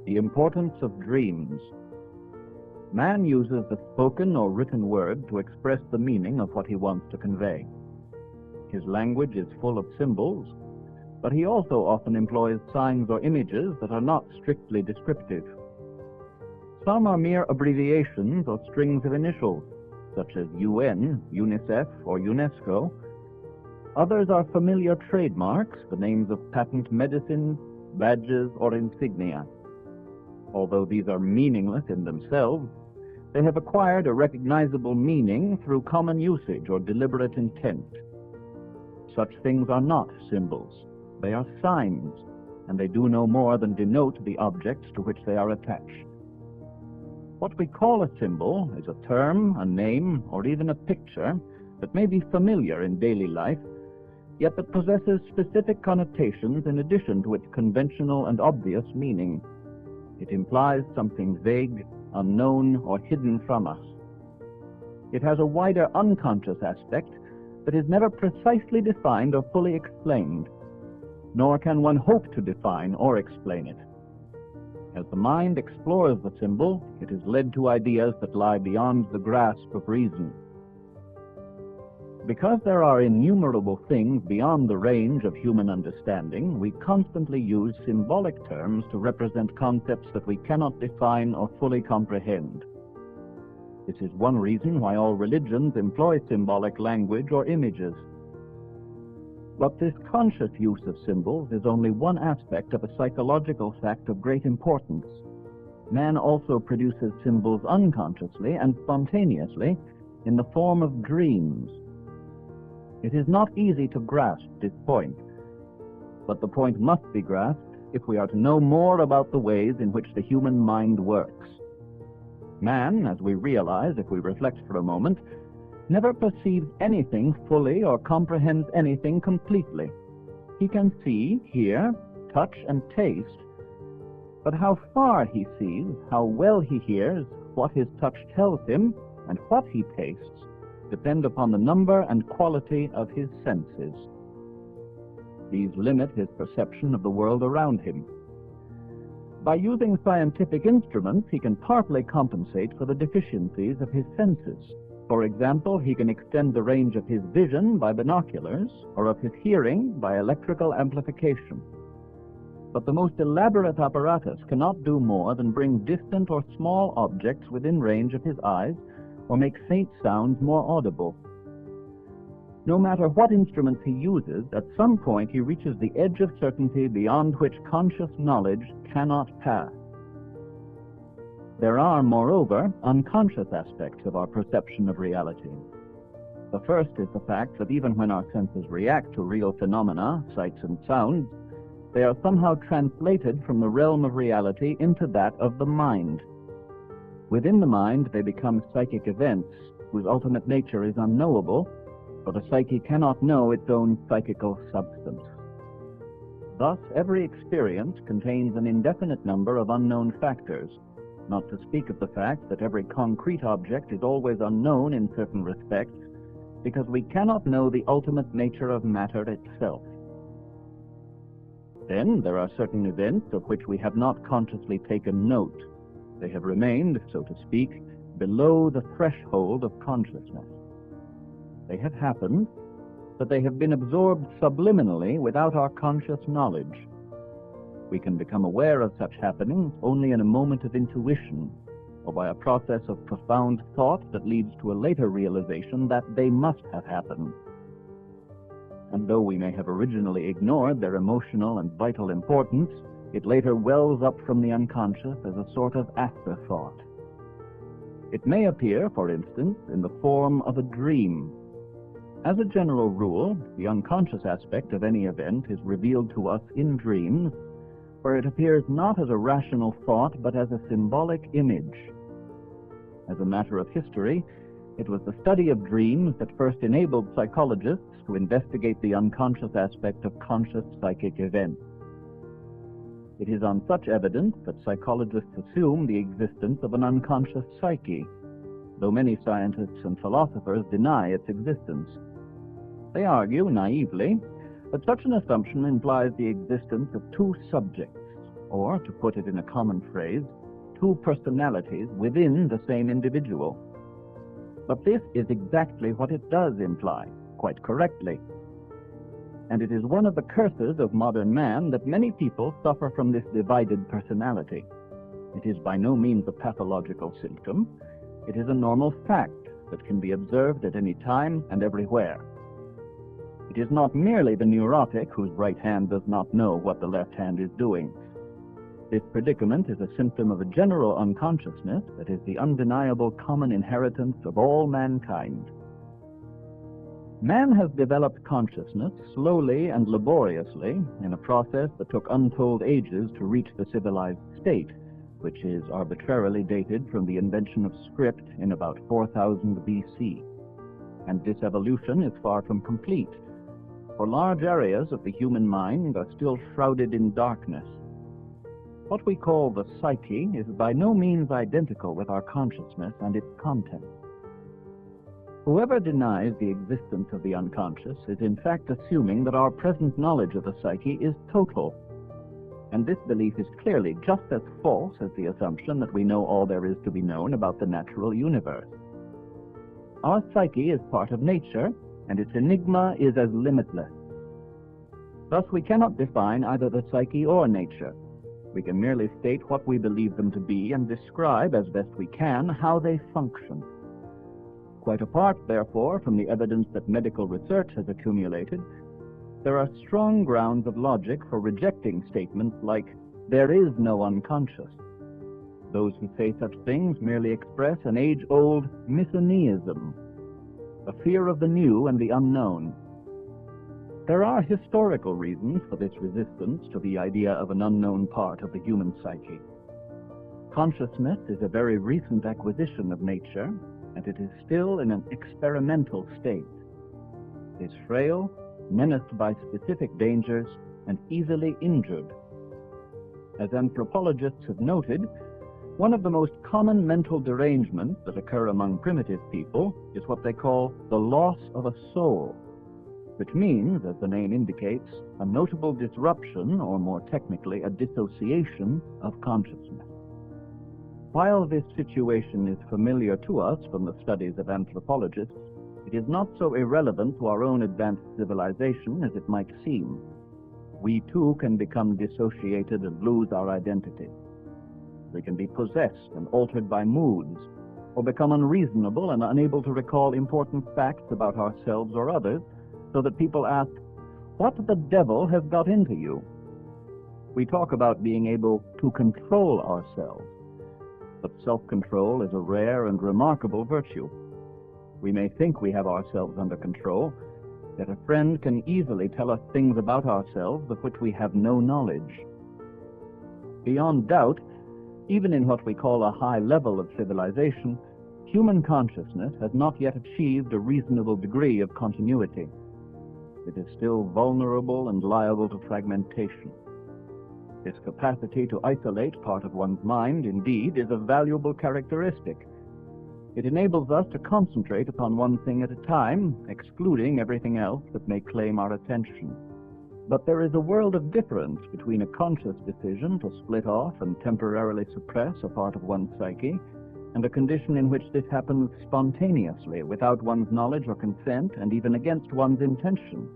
The importance of dreams. Man uses the spoken or written word to express the meaning of what he wants to convey. His language is full of symbols, but he also often employs signs or images that are not strictly descriptive. Some are mere abbreviations or strings of initials, such as UN, UNICEF, or UNESCO. Others are familiar trademarks, the names of patent medicines, badges, or insignia. Although these are meaningless in themselves, they have acquired a recognizable meaning through common usage or deliberate intent. Such things are not symbols. They are signs, and they do no more than denote the objects to which they are attached. What we call a symbol is a term, a name, or even a picture that may be familiar in daily life, yet that possesses specific connotations in addition to its conventional and obvious meaning. It implies something vague, unknown, or hidden from us. It has a wider unconscious aspect that is never precisely defined or fully explained, nor can one hope to define or explain it. As the mind explores the symbol, it is led to ideas that lie beyond the grasp of reason. Because there are innumerable things beyond the range of human understanding, we constantly use symbolic terms to represent concepts that we cannot define or fully comprehend. This is one reason why all religions employ symbolic language or images. But this conscious use of symbols is only one aspect of a psychological fact of great importance. Man also produces symbols unconsciously and spontaneously in the form of dreams. It is not easy to grasp this point, but the point must be grasped if we are to know more about the ways in which the human mind works. Man, as we realize if we reflect for a moment, never perceives anything fully or comprehends anything completely. He can see, hear, touch, and taste, but how far he sees, how well he hears, what his touch tells him, and what he tastes depend upon the number and quality of his senses. These limit his perception of the world around him. By using scientific instruments, he can partly compensate for the deficiencies of his senses. For example, he can extend the range of his vision by binoculars, or of his hearing by electrical amplification. But the most elaborate apparatus cannot do more than bring distant or small objects within range of his eyes, or make faint sounds more audible. No matter what instruments he uses, at some point he reaches the edge of certainty beyond which conscious knowledge cannot pass. There are, moreover, unconscious aspects of our perception of reality. The first is the fact that even when our senses react to real phenomena, sights and sounds, they are somehow translated from the realm of reality into that of the mind. Within the mind, they become psychic events whose ultimate nature is unknowable, for the psyche cannot know its own psychical substance. Thus, every experience contains an indefinite number of unknown factors, not to speak of the fact that every concrete object is always unknown in certain respects, because we cannot know the ultimate nature of matter itself. Then there are certain events of which we have not consciously taken note. They have remained, so to speak, below the threshold of consciousness. They have happened, but they have been absorbed subliminally without our conscious knowledge. We can become aware of such happenings only in a moment of intuition, or by a process of profound thought that leads to a later realization that they must have happened. And though we may have originally ignored their emotional and vital importance, it later wells up from the unconscious as a sort of afterthought. It may appear, for instance, in the form of a dream. As a general rule, the unconscious aspect of any event is revealed to us in dreams, where it appears not as a rational thought, but as a symbolic image. As a matter of history, it was the study of dreams that first enabled psychologists to investigate the unconscious aspect of conscious psychic events. It is on such evidence that psychologists assume the existence of an unconscious psyche, though many scientists and philosophers deny its existence. They argue, naively, that such an assumption implies the existence of two subjects, or, to put it in a common phrase, two personalities within the same individual. But this is exactly what it does imply, quite correctly. And it is one of the curses of modern man that many people suffer from this divided personality. It is by no means a pathological symptom. It is a normal fact that can be observed at any time and everywhere. It is not merely the neurotic whose right hand does not know what the left hand is doing. This predicament is a symptom of a general unconsciousness that is the undeniable common inheritance of all mankind. Man has developed consciousness slowly and laboriously in a process that took untold ages to reach the civilized state, which is arbitrarily dated from the invention of script in about 4000 BC. And this evolution is far from complete, for large areas of the human mind are still shrouded in darkness. What we call the psyche is by no means identical with our consciousness and its content. Whoever denies the existence of the unconscious is in fact assuming that our present knowledge of the psyche is total. And this belief is clearly just as false as the assumption that we know all there is to be known about the natural universe. Our psyche is part of nature, and its enigma is as limitless. Thus, we cannot define either the psyche or nature. We can merely state what we believe them to be and describe, as best we can, how they function. Quite apart, therefore, from the evidence that medical research has accumulated, there are strong grounds of logic for rejecting statements like, "There is no unconscious." Those who say such things merely express an age-old misoneism, a fear of the new and the unknown. There are historical reasons for this resistance to the idea of an unknown part of the human psyche. Consciousness is a very recent acquisition of nature, and it is still in an experimental state. It is frail, menaced by specific dangers, and easily injured. As anthropologists have noted, one of the most common mental derangements that occur among primitive people is what they call the loss of a soul, which means, as the name indicates, a notable disruption, or more technically, a dissociation of consciousness. While this situation is familiar to us from the studies of anthropologists, it is not so irrelevant to our own advanced civilization as it might seem. We too can become dissociated and lose our identity. We can be possessed and altered by moods, or become unreasonable and unable to recall important facts about ourselves or others, so that people ask, "What the devil has got into you?" We talk about being able to control ourselves, but self-control is a rare and remarkable virtue. We may think we have ourselves under control, yet a friend can easily tell us things about ourselves of which we have no knowledge. Beyond doubt, even in what we call a high level of civilization, human consciousness has not yet achieved a reasonable degree of continuity. It is still vulnerable and liable to fragmentation. This capacity to isolate part of one's mind, indeed, is a valuable characteristic. It enables us to concentrate upon one thing at a time, excluding everything else that may claim our attention. But there is a world of difference between a conscious decision to split off and temporarily suppress a part of one's psyche, and a condition in which this happens spontaneously, without one's knowledge or consent, and even against one's intention.